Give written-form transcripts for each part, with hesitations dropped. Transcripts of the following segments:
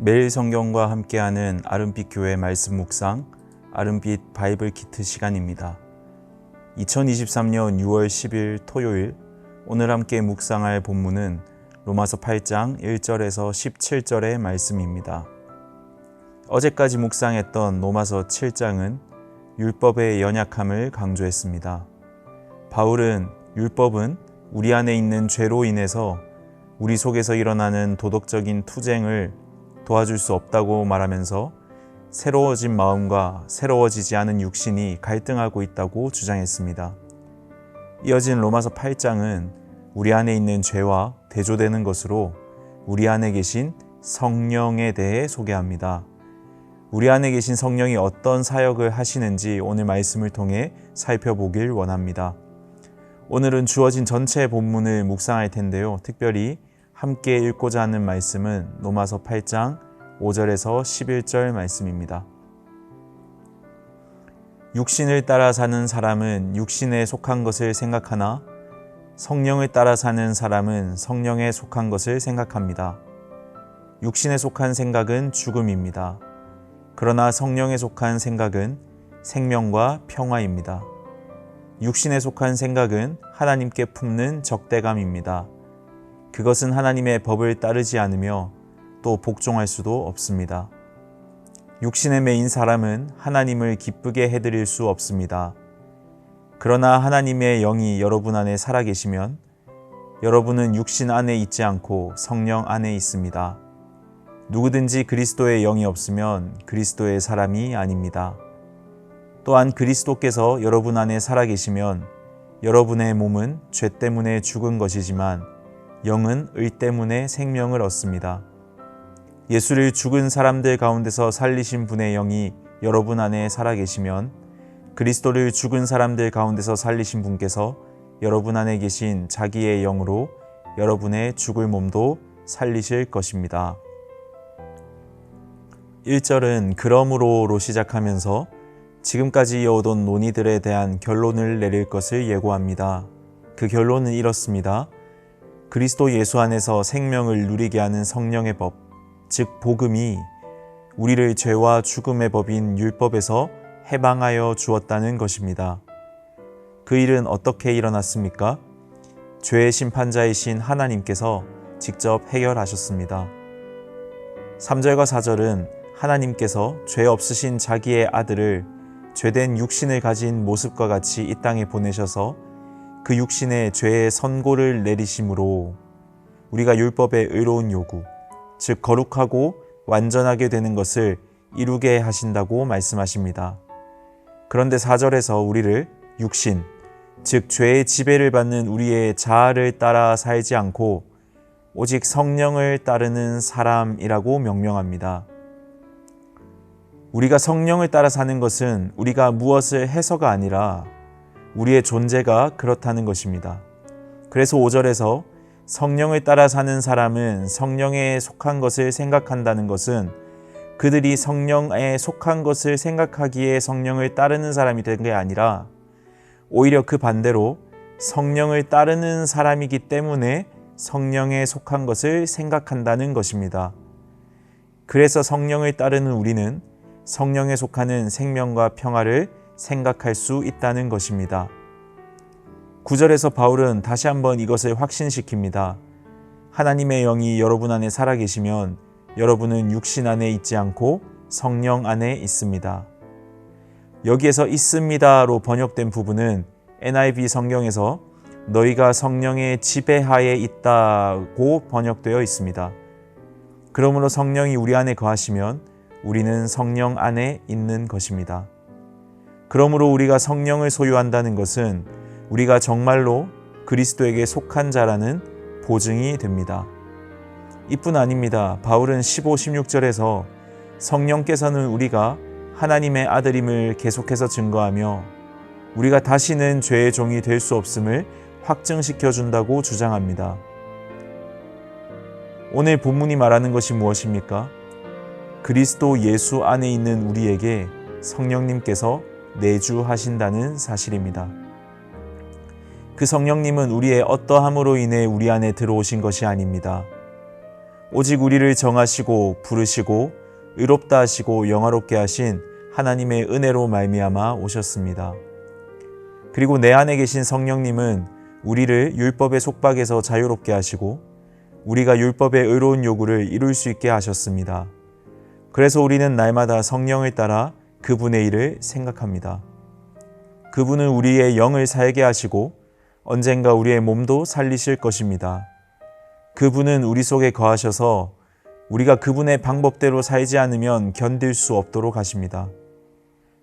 매일 성경과 함께하는 아름빛 교회 말씀 묵상, 아름빛 바이블 키트 시간입니다. 2023년 6월 10일 토요일, 오늘 함께 묵상할 본문은 로마서 8장 1절에서 17절의 말씀입니다. 어제까지 묵상했던 로마서 7장은 율법의 연약함을 강조했습니다. 바울은 율법은 우리 안에 있는 죄로 인해서 우리 속에서 일어나는 도덕적인 투쟁을 도와줄 수 없다고 말하면서 새로워진 마음과 새로워지지 않은 육신이 갈등하고 있다고 주장했습니다. 이어진 로마서 8장은 우리 안에 있는 죄와 대조되는 것으로 우리 안에 계신 성령에 대해 소개합니다. 우리 안에 계신 성령이 어떤 사역을 하시는지 오늘 말씀을 통해 살펴보길 원합니다. 오늘은 주어진 전체 본문을 묵상할 텐데요. 특별히 함께 읽고자 하는 말씀은 로마서 8장 5절에서 11절 말씀입니다. 육신을 따라 사는 사람은 육신에 속한 것을 생각하나 성령을 따라 사는 사람은 성령에 속한 것을 생각합니다. 육신에 속한 생각은 죽음입니다. 그러나 성령에 속한 생각은 생명과 평화입니다. 육신에 속한 생각은 하나님께 품는 적대감입니다. 그것은 하나님의 법을 따르지 않으며 또 복종할 수도 없습니다. 육신에 매인 사람은 하나님을 기쁘게 해드릴 수 없습니다. 그러나 하나님의 영이 여러분 안에 살아계시면 여러분은 육신 안에 있지 않고 성령 안에 있습니다. 누구든지 그리스도의 영이 없으면 그리스도의 사람이 아닙니다. 또한 그리스도께서 여러분 안에 살아계시면 여러분의 몸은 죄 때문에 죽은 것이지만 영은 의 때문에 생명을 얻습니다. 예수를 죽은 사람들 가운데서 살리신 분의 영이 여러분 안에 살아계시면 그리스도를 죽은 사람들 가운데서 살리신 분께서 여러분 안에 계신 자기의 영으로 여러분의 죽을 몸도 살리실 것입니다. 1절은 그러므로로 시작하면서 지금까지 이어오던 논의들에 대한 결론을 내릴 것을 예고합니다. 그 결론은 이렇습니다. 그리스도 예수 안에서 생명을 누리게 하는 성령의 법, 즉 복음이 우리를 죄와 죽음의 법인 율법에서 해방하여 주었다는 것입니다. 그 일은 어떻게 일어났습니까? 죄의 심판자이신 하나님께서 직접 해결하셨습니다. 3절과 4절은 하나님께서 죄 없으신 자기의 아들을 죄된 육신을 가진 모습과 같이 이 땅에 보내셔서 그 육신의 죄의 선고를 내리심으로 우리가 율법의 의로운 요구, 즉 거룩하고 완전하게 되는 것을 이루게 하신다고 말씀하십니다. 그런데 4절에서 우리를 육신, 즉 죄의 지배를 받는 우리의 자아를 따라 살지 않고 오직 성령을 따르는 사람이라고 명명합니다. 우리가 성령을 따라 사는 것은 우리가 무엇을 해서가 아니라 우리의 존재가 그렇다는 것입니다. 그래서 5절에서 성령을 따라 사는 사람은 성령에 속한 것을 생각한다는 것은 그들이 성령에 속한 것을 생각하기에 성령을 따르는 사람이 된 게 아니라 오히려 그 반대로 성령을 따르는 사람이기 때문에 성령에 속한 것을 생각한다는 것입니다. 그래서 성령을 따르는 우리는 성령에 속하는 생명과 평화를 생각할 수 있다는 것입니다. 9절에서 바울은 다시 한번 이것을 확신시킵니다. 하나님의 영이 여러분 안에 살아계시면 여러분은 육신 안에 있지 않고 성령 안에 있습니다. 여기에서 있습니다로 번역된 부분은 NIV 성경에서 너희가 성령의 지배하에 있다고 번역되어 있습니다. 그러므로 성령이 우리 안에 거하시면 우리는 성령 안에 있는 것입니다. 그러므로 우리가 성령을 소유한다는 것은 우리가 정말로 그리스도에게 속한 자라는 보증이 됩니다. 이뿐 아닙니다. 바울은 15, 16절에서 성령께서는 우리가 하나님의 아들임을 계속해서 증거하며 우리가 다시는 죄의 종이 될 수 없음을 확증시켜 준다고 주장합니다. 오늘 본문이 말하는 것이 무엇입니까? 그리스도 예수 안에 있는 우리에게 성령님께서 내주하신다는 사실입니다. 그 성령님은 우리의 어떠함으로 인해 우리 안에 들어오신 것이 아닙니다. 오직 우리를 정하시고 부르시고 의롭다 하시고 영화롭게 하신 하나님의 은혜로 말미암아 오셨습니다. 그리고 내 안에 계신 성령님은 우리를 율법의 속박에서 자유롭게 하시고 우리가 율법의 의로운 요구를 이룰 수 있게 하셨습니다. 그래서 우리는 날마다 성령을 따라 그분의 일을 생각합니다. 그분은 우리의 영을 살게 하시고 언젠가 우리의 몸도 살리실 것입니다. 그분은 우리 속에 거하셔서 우리가 그분의 방법대로 살지 않으면 견딜 수 없도록 하십니다.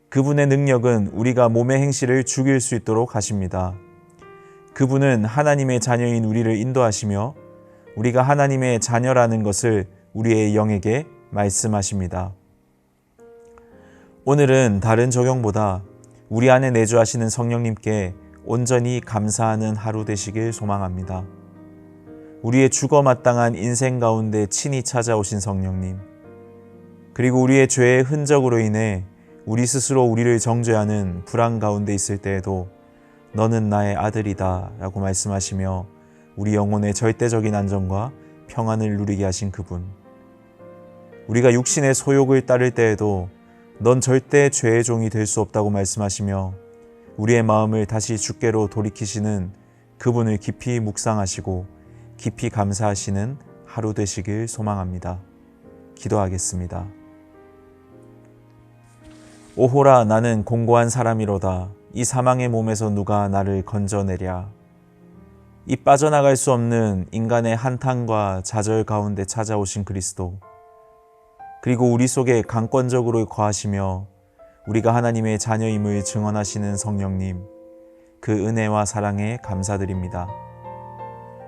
그분의 능력은 우리가 몸의 행실을 죽일 수 있도록 하십니다. 그분은 하나님의 자녀인 우리를 인도하시며 우리가 하나님의 자녀라는 것을 우리의 영에게 말씀하십니다. 오늘은 다른 적용보다 우리 안에 내주하시는 성령님께 온전히 감사하는 하루 되시길 소망합니다. 우리의 죽어 마땅한 인생 가운데 친히 찾아오신 성령님, 그리고 우리의 죄의 흔적으로 인해 우리 스스로 우리를 정죄하는 불안 가운데 있을 때에도 너는 나의 아들이다 라고 말씀하시며 우리 영혼의 절대적인 안정과 평안을 누리게 하신 그분, 우리가 육신의 소욕을 따를 때에도 넌 절대 죄의 종이 될 수 없다고 말씀하시며 우리의 마음을 다시 주께로 돌이키시는 그분을 깊이 묵상하시고 깊이 감사하시는 하루 되시길 소망합니다. 기도하겠습니다. 오호라 나는 공고한 사람이로다. 이 사망의 몸에서 누가 나를 건져내랴. 이 빠져나갈 수 없는 인간의 한탄과 좌절 가운데 찾아오신 그리스도, 그리고 우리 속에 강권적으로 거하시며 우리가 하나님의 자녀임을 증언하시는 성령님, 그 은혜와 사랑에 감사드립니다.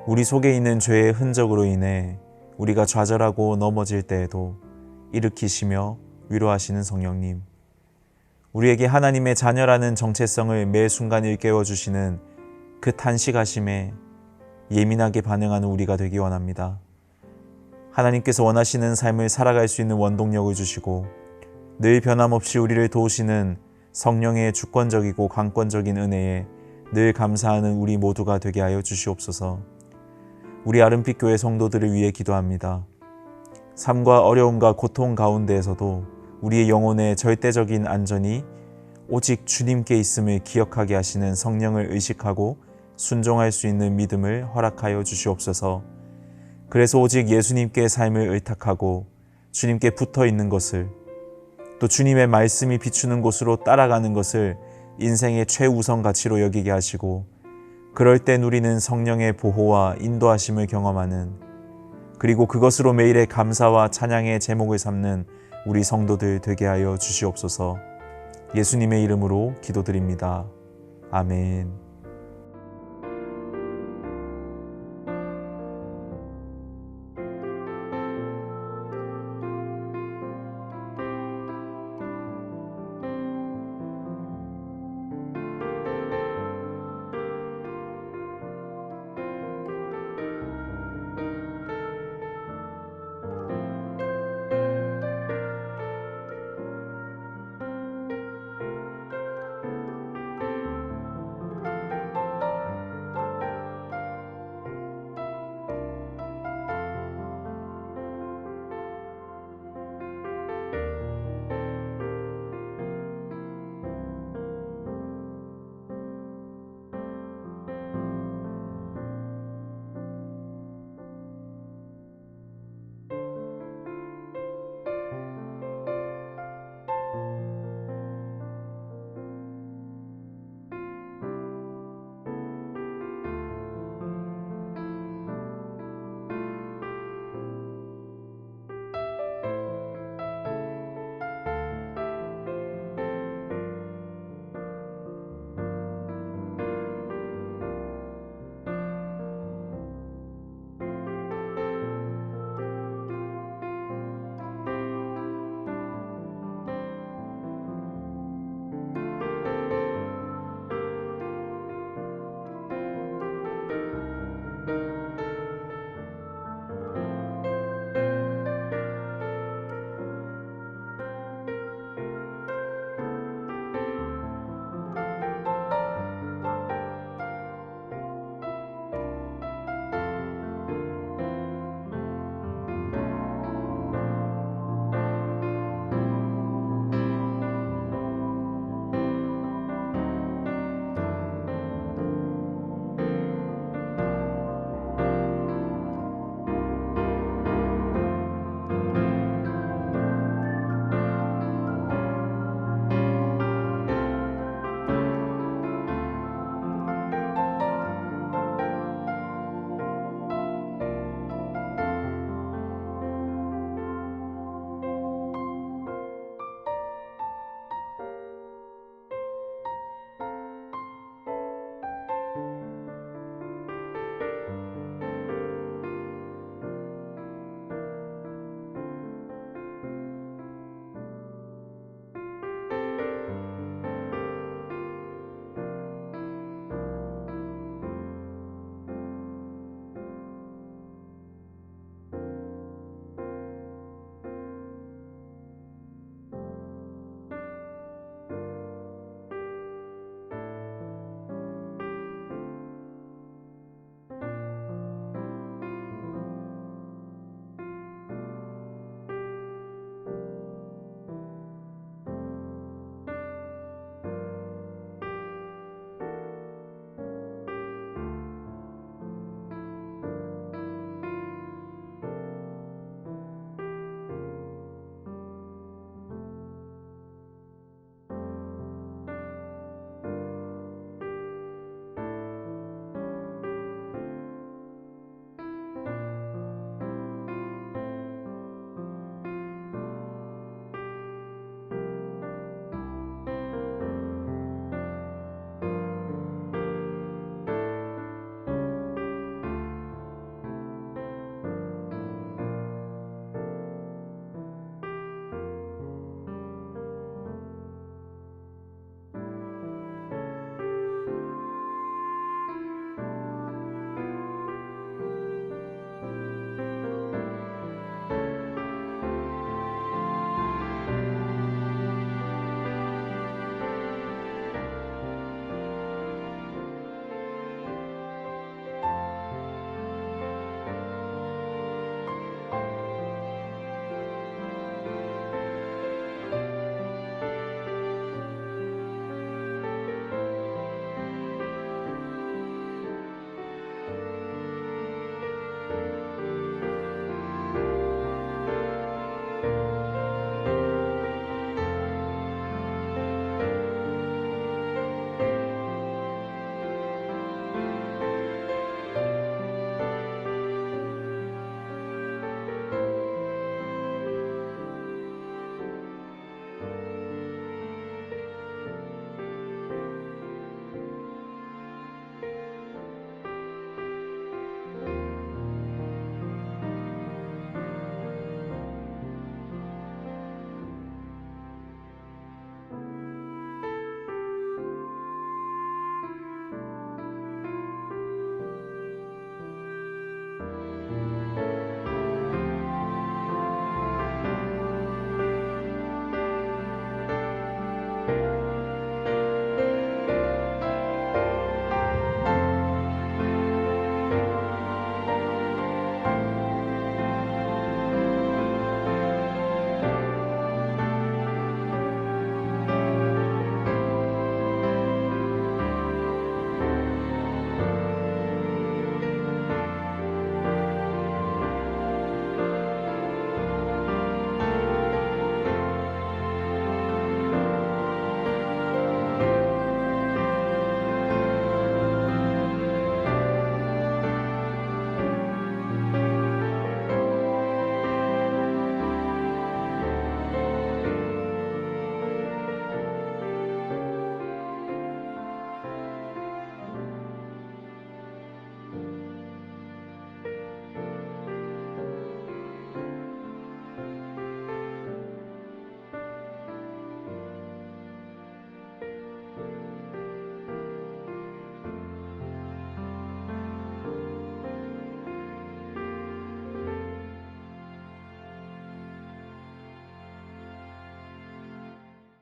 우리 속에 있는 죄의 흔적으로 인해 우리가 좌절하고 넘어질 때에도 일으키시며 위로하시는 성령님, 우리에게 하나님의 자녀라는 정체성을 매 순간 일깨워 주시는 그 탄식하심에 예민하게 반응하는 우리가 되기 원합니다. 하나님께서 원하시는 삶을 살아갈 수 있는 원동력을 주시고 늘 변함없이 우리를 도우시는 성령의 주권적이고 강권적인 은혜에 늘 감사하는 우리 모두가 되게 하여 주시옵소서. 우리 아름빛 교회 성도들을 위해 기도합니다. 삶과 어려움과 고통 가운데에서도 우리의 영혼의 절대적인 안전이 오직 주님께 있음을 기억하게 하시는 성령을 의식하고 순종할 수 있는 믿음을 허락하여 주시옵소서. 그래서 오직 예수님께 삶을 의탁하고 주님께 붙어 있는 것을, 또 주님의 말씀이 비추는 곳으로 따라가는 것을 인생의 최우선 가치로 여기게 하시고, 그럴 때 누리는 성령의 보호와 인도하심을 경험하는, 그리고 그것으로 매일의 감사와 찬양의 제목을 삼는 우리 성도들 되게 하여 주시옵소서. 예수님의 이름으로 기도드립니다. 아멘.